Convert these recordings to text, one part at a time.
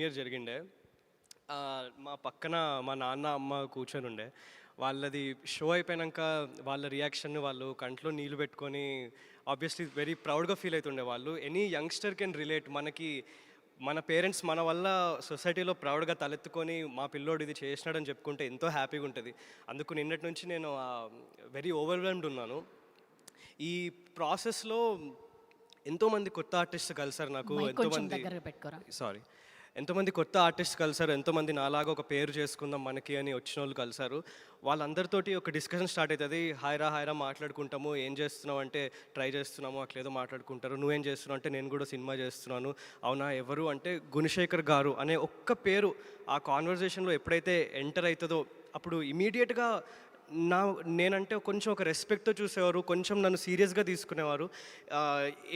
Year జరిగిండే. మా పక్కన మా నాన్న, అమ్మ కూర్చొనుండే. వాళ్ళది షో అయిపోయినంక వాళ్ళ రియాక్షన్ వాళ్ళు కంట్లో నీళ్ళు పెట్టుకొని ఆబ్వియస్లీ వెరీ ప్రౌడ్‌గా ఫీల్ అయితుండే వాళ్ళు. Any youngster can relate. మన పేరెంట్స్ మన వల్ల సొసైటీలో ప్రౌడ్‌గా తలెత్తుకొని మా పిల్లోడు ఇది చేసినాడని చెప్పుకుంటే ఎంతో హ్యాపీగా ఉంటది. అందుకు నిన్నటి నుంచి నేను వెరీ ఓవర్‌వెల్మ్డ్ ఉన్నాను. ఈ ప్రాసెస్‌లో ఎంతోమంది కొత్త ఆర్టిస్ట్ కలిసారు నాకు. మైక్ కొంచెం ఎంతోమంది దగ్గర పెట్టుకోరా. సారీ. ఎంతోమంది కొత్త ఆర్టిస్ట్ కలిసారు. ఎంతోమంది నాలాగా ఒక పేరు చేసుకుందాం మనకి అని వచ్చినోళ్ళు కలిసారు. వాళ్ళందరితోటి ఒక డిస్కషన్ స్టార్ట్ అవుతది. హాయ్ రా మాట్లాడుకుంటాము. ఏం చేస్తున్నావు అంటే ట్రై చేస్తున్నాము అట్లేదో మాట్లాడుకుంటారు. నువ్వేం చేస్తున్నావు అంటే నేను కూడా సినిమా చేస్తున్నాను. అవునా ఎవరు అంటే గుణశేఖర్ గారు అనే ఒక్క పేరు ఆ కాన్వర్జేషన్‌లో ఎప్పుడైతే ఎంటర్ అవుతదో అప్పుడు ఇమ్మీడియేట్‌గా నేనంటే కొంచెం ఒక రెస్పెక్ట్‌తో చూసేవారు. కొంచెం నన్ను సీరియస్‌గా తీసుకునేవారు.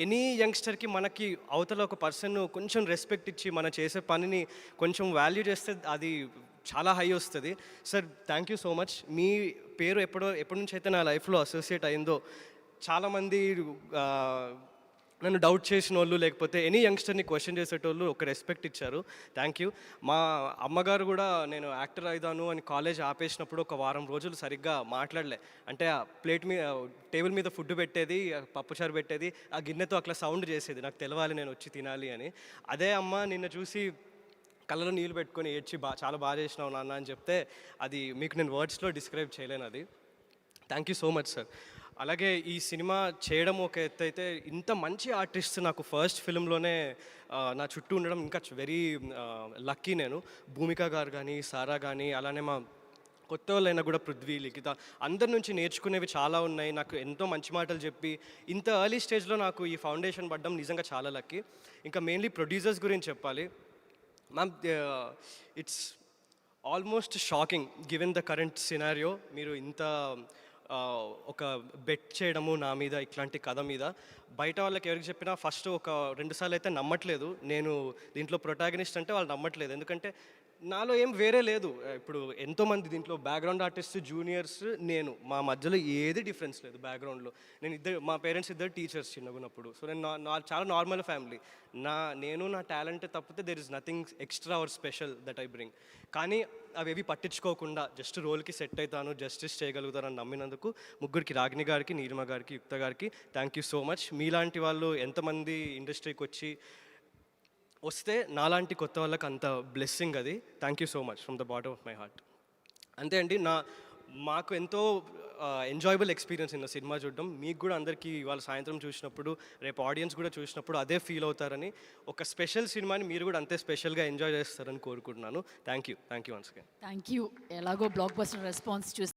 ఎనీ యంగ్‌స్టర్‌కి మనకి అవతల ఒక పర్సన్ కొంచెం రెస్పెక్ట్ ఇచ్చి మనం చేసే పనిని కొంచెం వాల్యూ చేస్తే అది చాలా హై వస్తది. Sir thank you so much. మీ పేరు ఎప్పటి నుంచైతే నా లైఫ్‌లో అసోసియేట్ అయిందో చాలామంది నన్ను డౌట్ చేసినోళ్ళు లేకపోతే ఎనీ యంగ్‌స్టర్‌ని క్వెషన్ చేసేటోళ్ళు ఒక రెస్పెక్ట్ ఇచ్చారు. Thank you. మా అమ్మగారు కూడా నేను యాక్టర్ అయిదాను అని కాలేజ్ ఆపేసినప్పుడు ఒక వారం రోజులు సరిగ్గా మాట్లాడలే. అంటే ఆ టేబుల్ మీద ఫుడ్ పెట్టేది, పప్పుచారు పెట్టేది, ఆ గిన్నెతో అట్లా సౌండ్ చేసేది. నాకు తెలవాలి నేను వచ్చి తినాలి అని. అదే అమ్మ నిన్ను చూసి కళ్ళలో నీళ్ళు పెట్టుకొని ఏడ్చి చాలా బాగా చేసినావు నాన్న అని చెప్తే అది మీకు నేను వర్డ్స్‌లో డిస్క్రైబ్ చేయలేను అది. Thank you so much sir. అలాగే ఈ సినిమా చేయడం ఒక ఎత్తైతే ఇంత మంచి ఆర్టిస్ట్ నాకు ఫస్ట్ ఫిల్మ్‌లోనే నా చుట్టూ ఉండడం ఇంకా వెరీ లక్కీ నేను. భూమిక గారు కానీ, సారా కానీ అలానే మా కొత్త వాళ్ళైనా కూడా పృథ్వీ, లిఖిత అందరి నుంచి నేర్చుకునేవి చాలా ఉన్నాయి. నాకు ఎంతో మంచి మాటలు చెప్పి ఇంత ఎర్లీ స్టేజ్‌లో నాకు ఈ ఫౌండేషన్ పడడం నిజంగా చాలా లక్కీ. ఇంకా మెయిన్లీ ప్రొడ్యూసర్స్ గురించి చెప్పాలి. Ma'am it's almost shocking given the current scenario. మీరు ఇంత ఒక బెట్ చేయడము నా మీద ఇట్లాంటి కథ మీద బయట వాళ్ళకి ఎవరికి చెప్పినా ఫస్ట్ ఒక 2 సార్లు అయితే నమ్మట్లేదు. నేను దీంట్లో ప్రొటాగనిస్ట్ అంటే వాళ్ళు నమ్మట్లేదు. ఎందుకంటే నాలో ఏం వేరే లేదు. ఇప్పుడు ఎంతోమంది దీంట్లో బ్యాక్గ్రౌండ్ ఆర్టిస్ట్, జూనియర్స్, నేను మా మధ్యలో ఏది డిఫరెన్స్ లేదు బ్యాక్గ్రౌండ్లో. మా పేరెంట్స్ ఇద్దరు టీచర్స్ చిన్నగున్నప్పుడు. సో నేను చాలా నార్మల్ ఫ్యామిలీ. నేను నా టాలెంట్ తప్పితే there is nothing extra or special that I bring. కానీ అవేవి పట్టించుకోకుండా జస్ట్ రోల్కి సెట్ అవుతాను, జస్టిస్ చేయగలుగుతానని నమ్మినందుకు ముగ్గురికి, రాగిణి గారికి, నీలిమ గారికి, యుక్త గారికి థ్యాంక్ యూ సో మచ్. మీలాంటి వాళ్ళు ఎంతమంది ఇండస్ట్రీకి వస్తే నాలాంటి కొత్త వాళ్ళకి అంత బ్లెస్సింగ్ అది. Thank you so much from the bottom of my heart. అంతే అండి. మాకు ఎంతో ఎంజాయబుల్ ఎక్స్పీరియన్స్ ఇన్న సినిమా చూడడం. మీకు కూడా అందరికీ ఇవాళ సాయంత్రం చూసినప్పుడు, రేపు ఆడియన్స్ కూడా చూసినప్పుడు అదే ఫీల్ అవుతారని, ఒక స్పెషల్ సినిమాని మీరు కూడా అంతే స్పెషల్గా ఎంజాయ్ చేస్తారని కోరుకుంటున్నాను. Thank you once again. Thank you. ఎలాగో బ్లాక్ బస్టర్ రెస్పాన్స్ చూసి